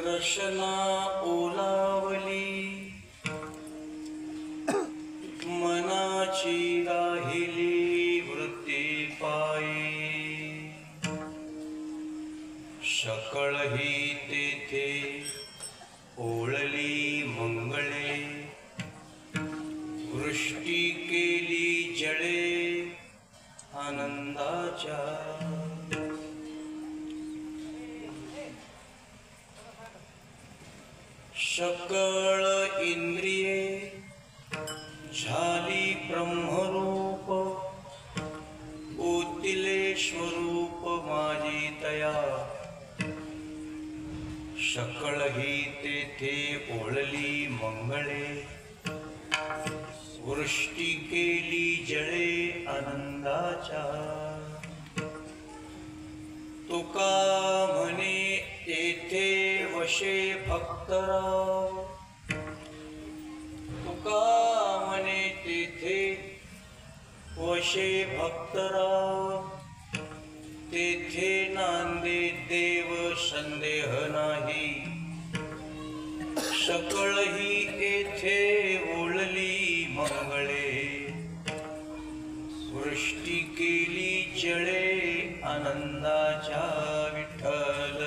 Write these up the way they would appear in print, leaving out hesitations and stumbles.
रशना ओलावली मनाची राहिली वृत्ती पायी शकळही तेथे ओळली मंगळे वृष्टी केली जळे आनंदाच्या सकळ इंद्रिये झाली ब्रह्मरूप ओतिले स्वरूप माझी तया सकळ ही तेथे ओळली मंगळे वृष्टी केली जळे आनंदाच्या तुका म्हणे तेथे वशे भक्तराव तुका म्हणे तेथे वशे भक्तराव तेथे नांदे देव संदेह नाही सकळ ही येथे ओळली मंगळे वृष्टी केली जळे आनंदाच्या विठ्ठल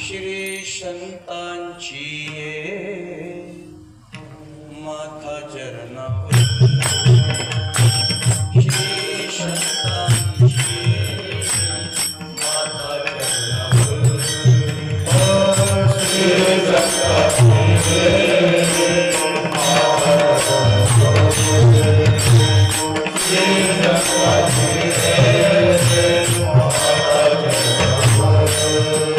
श्री संतांची ये माथा चरणावर श्री संतांची माथा चरणावर श्री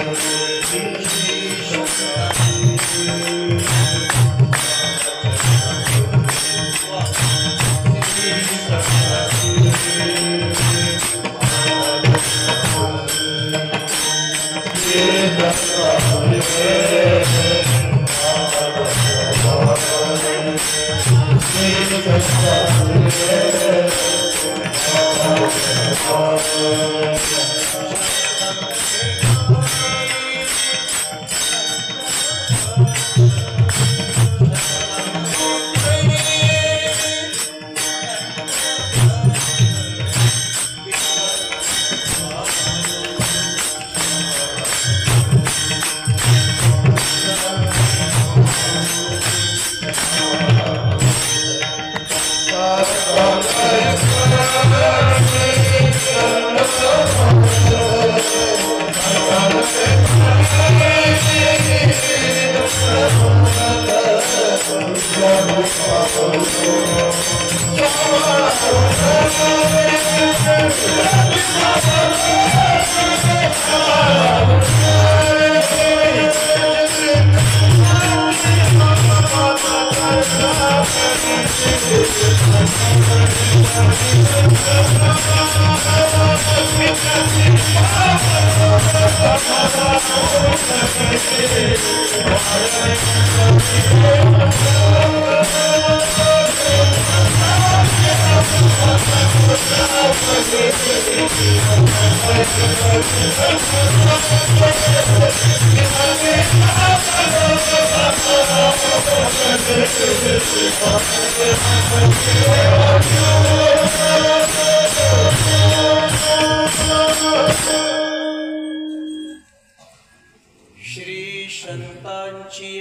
श्री संतांची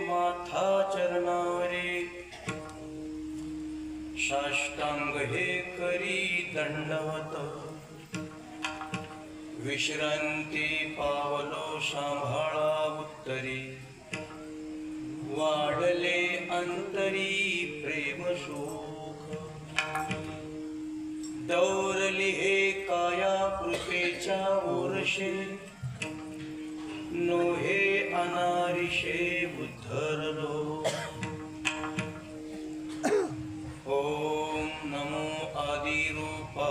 माथा चरणारे साष्टांग हे करी दंडवत विश्रांती पावलो सांभाळा उत्तरी वाढले अंतरी प्रेम सुख दौरली हे काया कृपेच्या वर्षे नोहे अनारिषे उद्धरलो ओम नमो आदिरूपा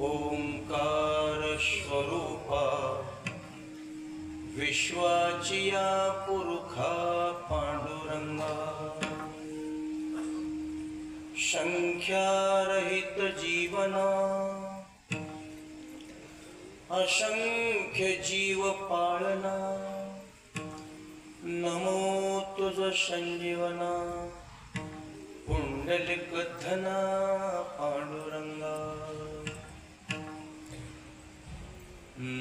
ओंकार स्वरूपा विश्वाचिया पुरुखा पांडुरंगा संख्यारहित जीवना असंख्य जीव पाळना नमो तुझ संजीवना पुंडलिक धना पांडुरंगा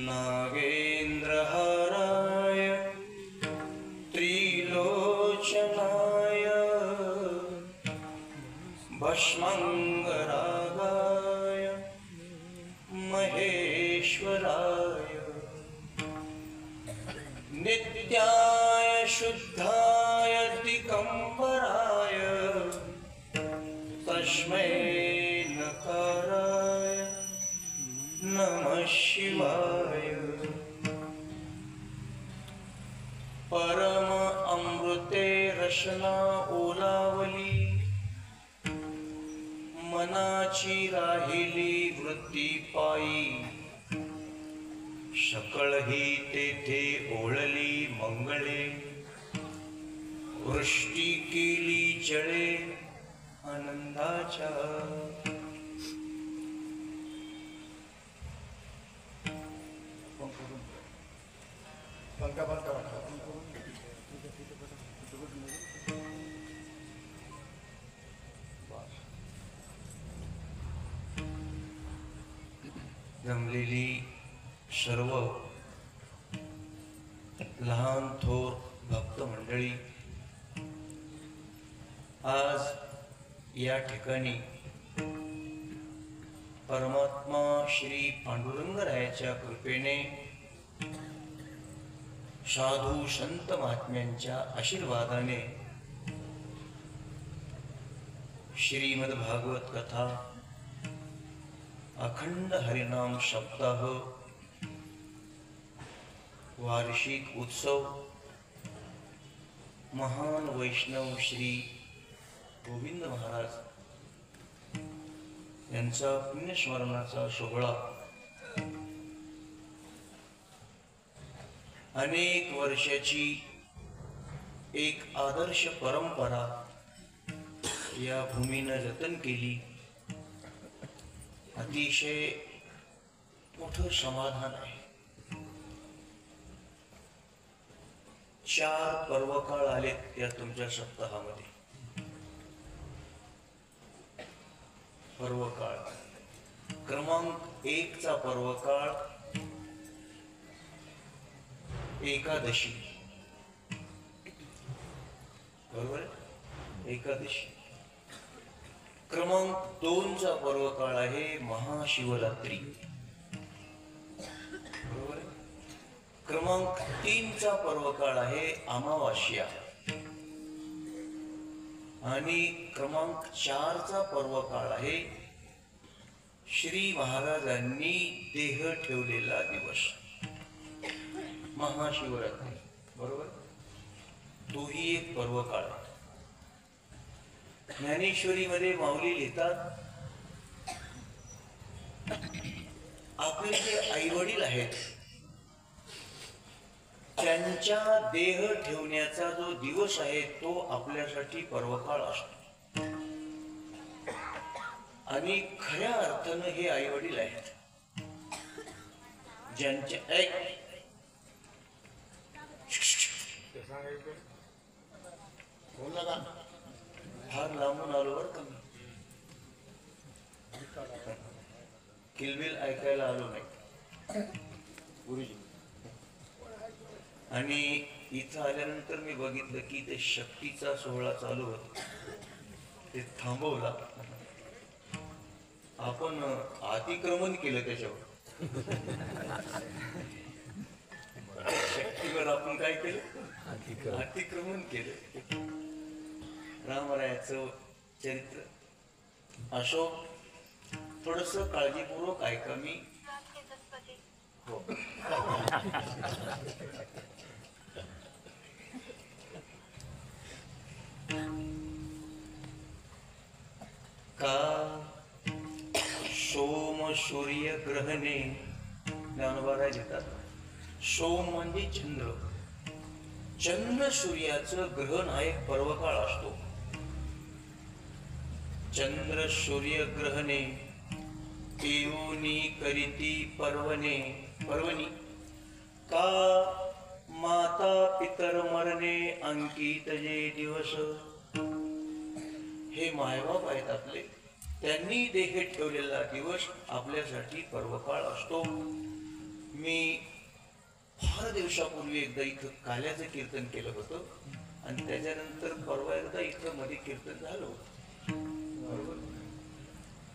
नागेंद्र हराय त्रिलोचनाय भस्मंगरागाय महेश्वराय नित्याय शुद्धाय दिगंबराय तस्मै नकाराय नमः शिवाय परम अमृते रसना ओलावली मनाची राहिली वृत्ती पायी सकळ ही तेथे ओळली मंगळे वृष्टी केली जळे आनंदाच्या जमलेली सर्व लहान थोर भक्त मंडळी आज या ठिकाणी परमात्मा श्री पांडुरंगरायाच्या कृपेने साधू संत महात्म्यांच्या आशीर्वादाने श्रीमद भागवत कथा अखंड हरिनाम सप्ताह वार्षिक उत्सव महान वैष्णव श्री गोविंद महाराज यांचा पुण्यस्मरणाचा सोहळा अनेक वर्षाची एक आदर्श परंपरा या भूमीनं जतन केली. अतिशय मोठं समाधान आहे. 4 पर्वकाळ आलेत या तुमच्या सप्ताहामध्ये. पर्वकाळ क्रमांक 1 चा पर्वकाळ एकादशी, बरोबर, एकादशी. क्रमांक 2 चा पर्वकाळ आहे महाशिवरात्री, बरोबर. क्रमांक 3 चा पर्वकाळ आहे अमावास्या आणि क्रमांक 4 चा पर्वकाळ आहे श्री महाराजांनी देह ठेवलेला दिवस महाशिवरात्री, बरोबर. तोही एक पर्वकाळ. ज्ञानेश्वरीमध्ये माऊली लिहितात, आपले जे आई वडील आहेत त्यांच्या देह ठेवण्याचा जो दिवस आहे तो आपल्यासाठी पर्वकाळ असतो. आणि खऱ्या अर्थानं हे आई वडील आहेत ज्यांच्या फार लांबून आलो बरं का मी, किलबिल ऐकायला आलो नाही गुरुजी. आणि इथं आल्यानंतर मी बघितलं की ते शक्तीचा सोहळा चालू होता, ते थांबवला. आपण अतिक्रमण केलं त्याच्यावर, शक्तीवर आपण काय केलं? अतिक्रमण केलं. रामरायाचं चरित्र अशोक थोडस काळजीपूर्वक ऐका. मी हो का सोम सूर्य ग्रहणे ज्ञानोबाराय देतात. सोम म्हणजे चंद्र, चंद्र सूर्याचं ग्रहण हा एक पर्वकाळ असतो. चंद्र सूर्य ग्रहणे केऊनी करीती पर्वणे पर्वणी का माता पितर मरणे अंकित जे दिवस. हे मायबाप आहेत आपले, त्यांनी देह ठेवलेला दिवस आपल्यासाठी पर्वकाळ असतो. मी फार दिवसापूर्वी एकदा इथं काल्याचं कीर्तन केलं होतं आणि त्याच्यानंतर परवा एकदा इथं मध्ये कीर्तन झालं होतं. बरोबर,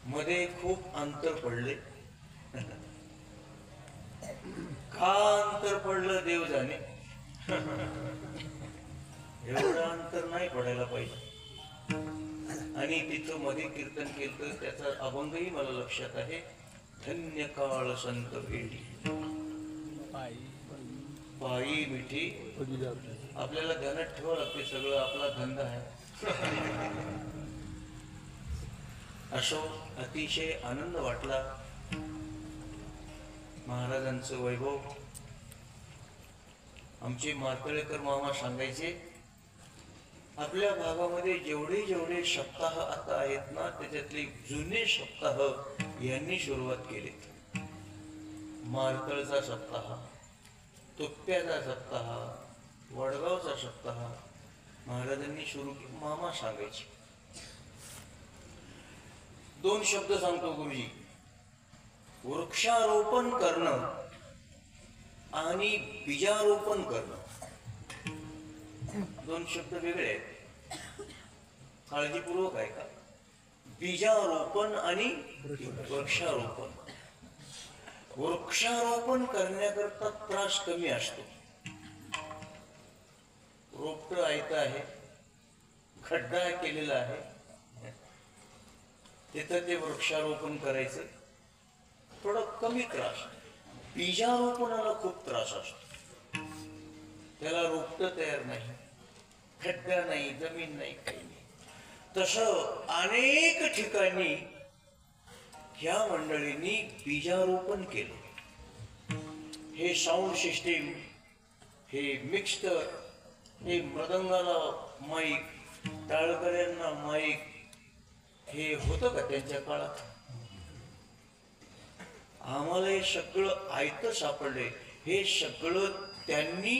मध्ये खूप अंतर पडले. का अंतर पडलं देव जाणे. एवढं अंतर नाही पडायला पाहिजे. आणि तिथं मध्ये कीर्तन केलं तर त्याचा अभंगही मला लक्षात आहे. धन्य काळ संत भेटी पायी मिठी. आपल्याला ध्यानात ठेवावं लागते, सगळं आपला धंदा आहे. असो, अतिशय आनंद वाटला. महाराजांचं वैभव आमचे मार्तळेकर मामा सांगायचे, आपल्या भागामध्ये जेवढे जेवढे सप्ताह आता आहेत ना त्याच्यातले जुने सप्ताह यांनी सुरुवात केलीत. मार्तळचा सप्ताह, तुप्प्याचा सप्ताह, वडगावचा सप्ताह महाराजांनी सुरू केला. मामा सांगायचे. दोन शब्द सांगतो गुरुजी. वृक्षारोपण करणं आणि बीजारोपण करणं दोन शब्द वेगळे आहेत. काळजीपूर्वक ऐका. बीजारोपण आणि वृक्षारोपण. वृक्षारोपण करण्याकरता त्रास कमी असतो. रोपट आयतं आहे, खड्डा केलेला आहे, तिथं ते वृक्षारोपण करायचं, थोडं कमी त्रास. बीजारोपणाला खूप त्रास असतो. त्याला रोपट तयार नाही, खड्डा नाही, जमीन नाही, काही नाही. तसं अनेक ठिकाणी ह्या मंडळींनी बीजारोपण केलं. हे साऊंड सिस्टीम, हे मिक्सर, हे मृदंगाला माईक, टाळकऱ्यांना माईक, हे होतं का त्यांच्या काळात? आम्हाला हे सगळं आयतं सापडले. हे सगळं त्यांनी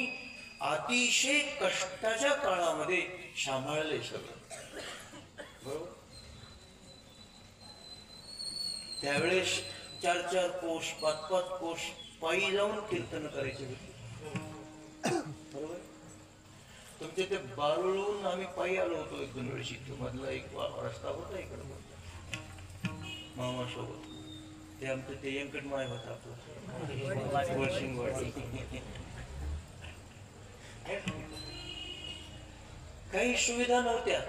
अतिशय कष्टाच्या काळामध्ये सांभाळले सगळं. बरोबर. त्यावेळेस 4-4 कोस 5-5 कोस पायी जाऊन कीर्तन करायचे होते. बरोबर. तुमच्या ते बारुळहून आम्ही पायी आलो होतो 1-2 वेळेस. इथं मधला एक रस्ता होता इकडं मामा सोबत. ते आमचं ते व्यंकटमाय होता आपलं वर्षिंगवाडी. काही सुविधा नव्हत्या.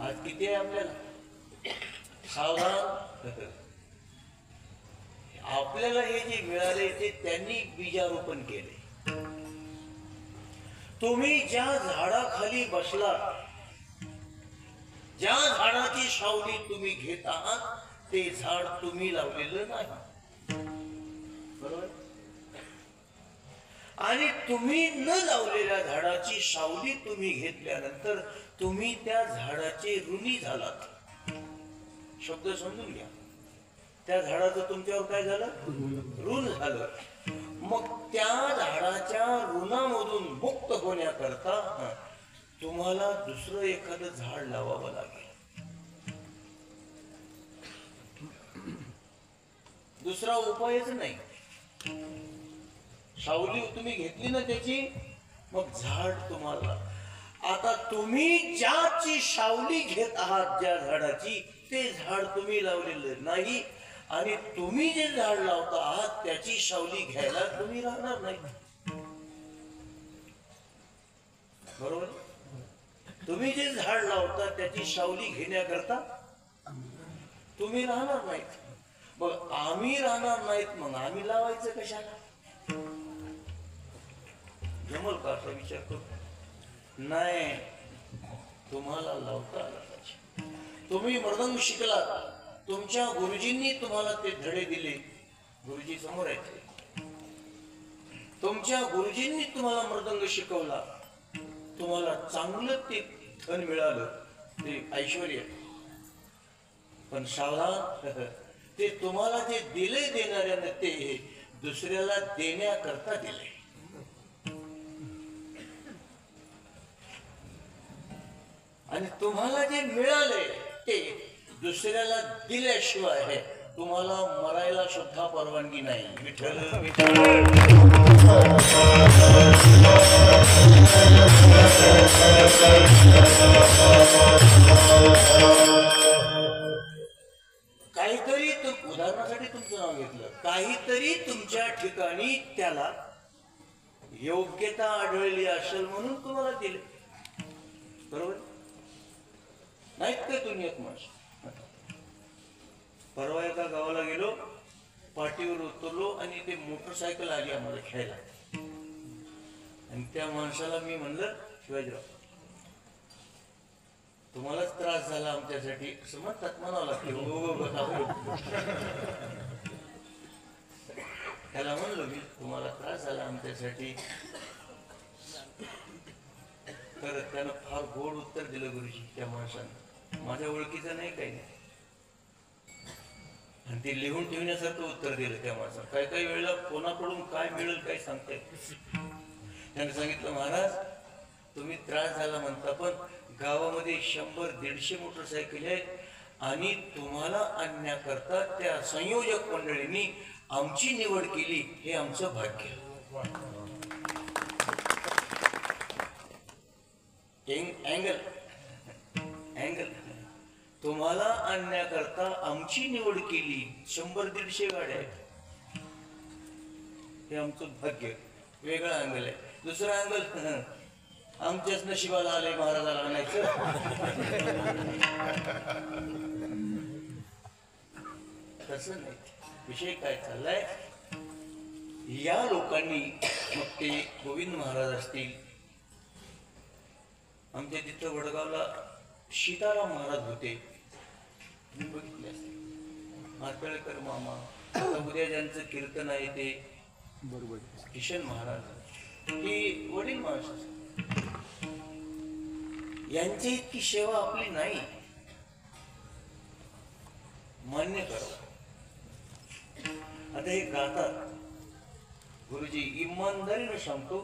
आज किती आहे आपल्याला? सावधान. आपल्याला हे जे मिळाले ते त्यांनी बीजारोपण केले. तुम्ही ज्या झाडाखाली बसला ज्या झाडाची सावली तुम्ही घेत आहात ते झाड तुम्ही लावलेलं नाही, बरोबर? आणि तुम्ही न लावलेल्या झाडाची सावली तुम्ही घेतल्यानंतर तुम्ही त्या झाडाचे ऋणी झालात. शब्द समजून घ्या. त्या झाडाचं तुमच्यावर काय झालं? ऋण झालं. मग त्या झाडाच्या ऋणामधून मुक्त होण्याकरता तुम्हाला दुसरं एखादं झाड लावावं लागेल. दुसरा उपायच नाही. सावली तुम्ही घेतली ना त्याची, मग झाड तुम्हाला. आता तुम्ही ज्याची सावली घेत आहात, ज्या झाडाची, ते झाड तुम्ही लावलेलं नाही आणि तुम्ही जे झाड लावता आहात त्याची सावली घ्यायला तुम्ही राहणार नाही, बरोबर? तुम्ही जे झाड लावता त्याची सावली घेण्याकरता तुम्ही राहणार नाहीत. मग आम्ही राहणार नाहीत, मग आम्ही लावायचं कशाला? जमल का असा विचार करू? नाही, तुम्हाला लावता आला पाहिजे. तुम्ही मृदंग शिकला, तुमच्या गुरुजींनी तुम्हाला ते धडे दिले, गुरुजी समोर आहेत, तुमच्या गुरुजींनी तुम्हाला मृदंग शिकवला, तुम्हाला चांगलं ते धन मिळालं, ते ऐश्वर्य. पण सावधान, ते तुम्हाला जे दिले देणाऱ्याने ते दुसऱ्याला देण्याकरता दिले. आणि तुम्हाला जे मिळाले ते दुसऱ्याला दिल्याशिवाय तुम्हाला मरायला सुद्धा परवानगी नाही. विठ्ठल विठ्ठल. काहीतरी उदाहरणासाठी तुमचं नाव घेतलं, काहीतरी तुमच्या ठिकाणी त्याला योग्यता आढळली असेल म्हणून तुम्हाला दिले, बरोबर? नाहीत काय दुनियेत माणसं? परवा एका गावाला गेलो, पाठीवर उतरलो आणि ते मोटरसायकल आली आम्हाला खेळायला. आणि त्या माणसाला मी म्हणलं, शिवाजीराव, तुम्हालाच त्रास झाला आमच्यासाठी असं म्हणतात, म्हणावं लागते. त्याला म्हणलो मी, तुम्हाला त्रास झाला आमच्यासाठी. तर त्यानं फार गोड उत्तर दिलं गुरुजी त्या माणसानं. माझ्या ओळखीचं नाही, काही नाही. आणि ते लिहून ठेवण्यासारखं उत्तर दिलं त्या माणसानं. काही काही वेळेला कोणाकडून काय मिळेल काही सांगता येत. त्याने सांगितलं, महाराज तुम्ही त्रास झाला म्हणता, पण गावामध्ये 100-150 मोटरसायकल आहेत आणि तुम्हाला आणण्याकरता त्या संयोजक मंडळींनी आमची निवड केली, हे आमचं भाग्य. अँगल तुम्हाला आणण्याकरता आमची निवड केली, 100-150 गाड्या आहेत, हे आमचं भाग्य. वेगळा अँगल आहे. दुसरा अँगल, आमच्याच नशिबाला आले महाराजाला आणायचं. तसं नाही. विषय काय चाललाय, या लोकांनी, मग ते गोविंद महाराज असतील, आमच्या तिथं वडगावला सीताराम महाराज होते, मी बघितले असते, मातळेकर मामा. उद्या ज्यांचं कीर्तन आहे ते बरोबर किशन महाराज, ही वडील माणसं. यांची इतकी सेवा आपली नाही, मान्य करा. आता हे गातात, गुरुजी इमानदारीने सांगतो,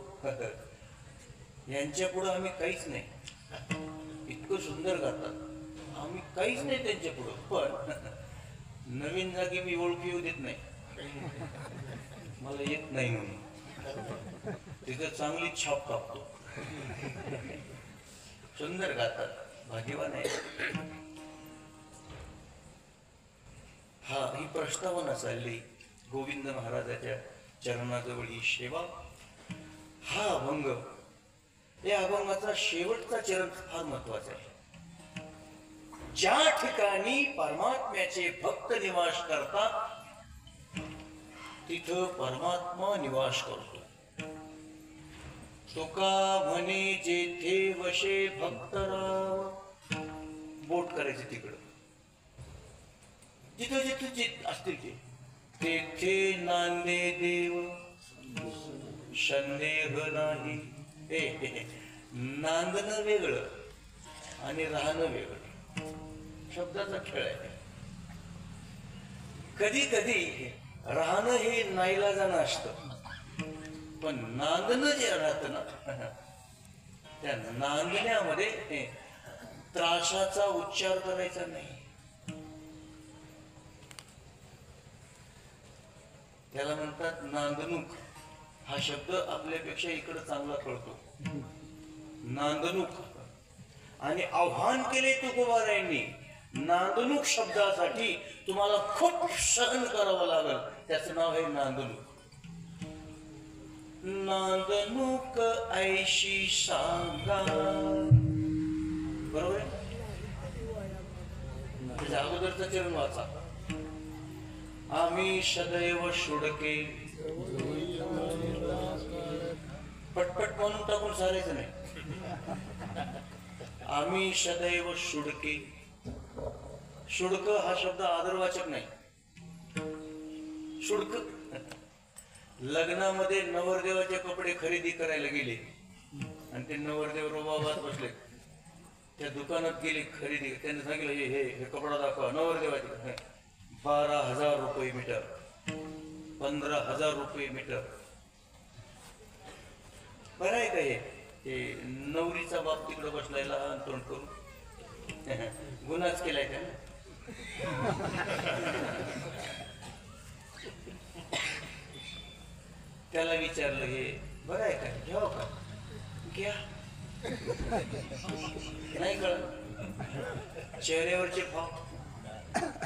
यांच्या पुढं आम्ही काहीच नाही. इतकं सुंदर गातात, आम्ही काहीच नाही त्यांच्या पुढं. पण नवीन जागी मी ओळखी येऊ देत नाही, मला येत नाही म्हणून. तिथं चांगली छाप टाकतो. सुंदर गातात, भाग्यवान आहे. हा, ही प्रस्तावना चालली गोविंद महाराजाच्या चरणाजवळ ही सेवा. हा अभंग, या अभंगाचा शेवटचा चरण फार महत्वाचा आहे. ज्या ठिकाणी परमात्म्याचे भक्त निवास करतात तिथं परमात्मा निवास करतो. तुका म्हणे जेथे वशे भक्त राव, बोट करायचे तिकडं, जिथं जिथं चित असतील तेथे नांदे देव संदेह नाही. नांदणं वेगळं आणि राहणं वेगळं, शब्दाचा खेळ आहे. कधी कधी राहणं हे नाईलाजानं असतं, पण नांदणं जे राहतं ना त्या नांदण्यामध्ये त्रासाचा उच्चार करायचा नाही. त्याला म्हणतात नांदणूक. हा शब्द आपल्यापेक्षा इकडे चांगला कळतो, नांदणूक. आणि आव्हान केले तुकोबारायांनी, नांदणूक शब्दासाठी तुम्हाला खूप सहन करावं लागल. त्याचं नाव आहे नांदणूक. नांदणूक ऐशी सांगा, बरोबर आहे. त्याच्या अगोदरचा चरण वाचा. आम्ही सदैव शुडके, पटपट म्हणून टाकून सारायचं नाही. आम्ही सदैव शुडके. शुडक हा शब्द आदरवाचक नाही. शुडक लग्नामध्ये नवरदेवाचे कपडे खरेदी करायला गेले आणि ते नवरदेव रोबाबात बसले. त्या दुकानात गेले खरेदी, त्यांनी सांगितलं हे कपडा दाखवा. नवरदेवाचे 12,000 रुपये मीटर, 15,000 रुपये मीटर. बरं आहे का हे नवरीचा बाप तिकडे बसलाय लहान तोंड करून, गुन्हाच केलाय त्याने. त्याला विचारलं हे बरं आहे का, घ्याव का, घ्या. नाही कळत चेहऱ्यावरचे भाव,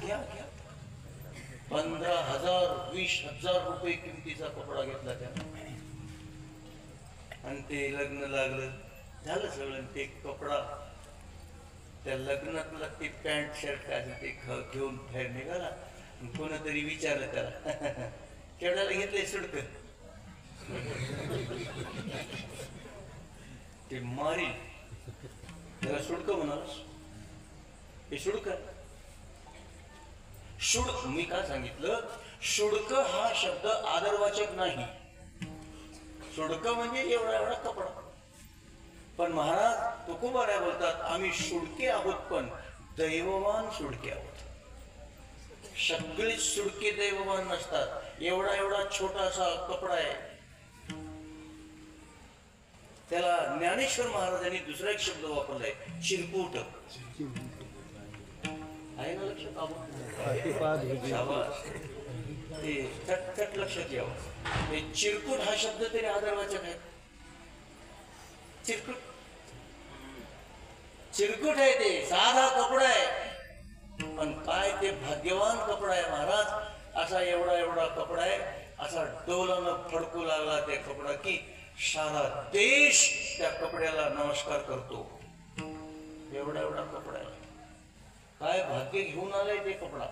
घ्या घ्या. 15,000 20,000 रुपये किमतीचा कपडा घेतला त्याने आणि ते लग्न लागलं, झालं सगळं. ते कपडा त्या लग्नातला ते पॅन्ट शर्ट काय ते घेऊन बाहेर निघाला. कोणतरी विचारलं त्याला केवढ्याला घेतलंय सुडक. ते मारील त्याला सुडक म्हणाल. हे शुडक. शुडक मी काय सांगितलं, शुडक हा शब्द आदरवाचक नाही. शुडक म्हणजे एवढा एवढा कपडा. पण महाराज तुकोबाराय बोलतात आम्ही शुडके आहोत, पण दैववान शुडके आहोत. सगळेच शुडके दैववान नसतात. एवढा एवढा छोटासा कपडा आहे. त्याला ज्ञानेश्वर महाराजांनी दुसरा एक शब्द वापरलाय, चिरकुट. आहे ना लक्षात? ते थट लक्षात यावं. चिरकुट हा शब्द तरी आदरवाचक आहे. चिरकुट चिरकुट आहे, ते साधा कपडा आहे, पण काय ते भाग्यवान कपडा आहे महाराज. असा एवढा एवढा कपडा आहे, असा डोलानं फडकू लागला त्या कपडा की सारा देश त्या कपड्याला नमस्कार करतो. एवढा एवढा कपडा आहे. काय भाग्य घेऊन आलाय ते कपडा.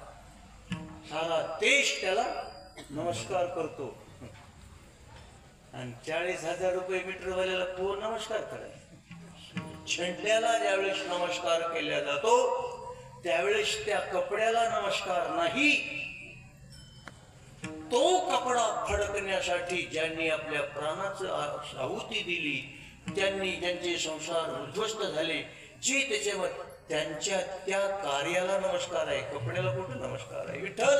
सारा देश त्याला नमस्कार करतो. आणि 40,000 रुपये मीटर वाल्याला कोण नमस्कार करायचा? झेंड्याला ज्यावेळेस नमस्कार केला जातो त्यावेळेस त्या कपड्याला नमस्कार नाही. तो कपडा फडकण्यासाठी ज्यांनी आपल्या प्राणाचं आहुती दिली, त्यांनी ज्यांचे संसार उद्ध्वस्त झाले, जे त्याच्यावर त्यांच्या त्या कार्याला नमस्कार आहे. कपड्याला कुठे नमस्कार आहे? विठ्ठल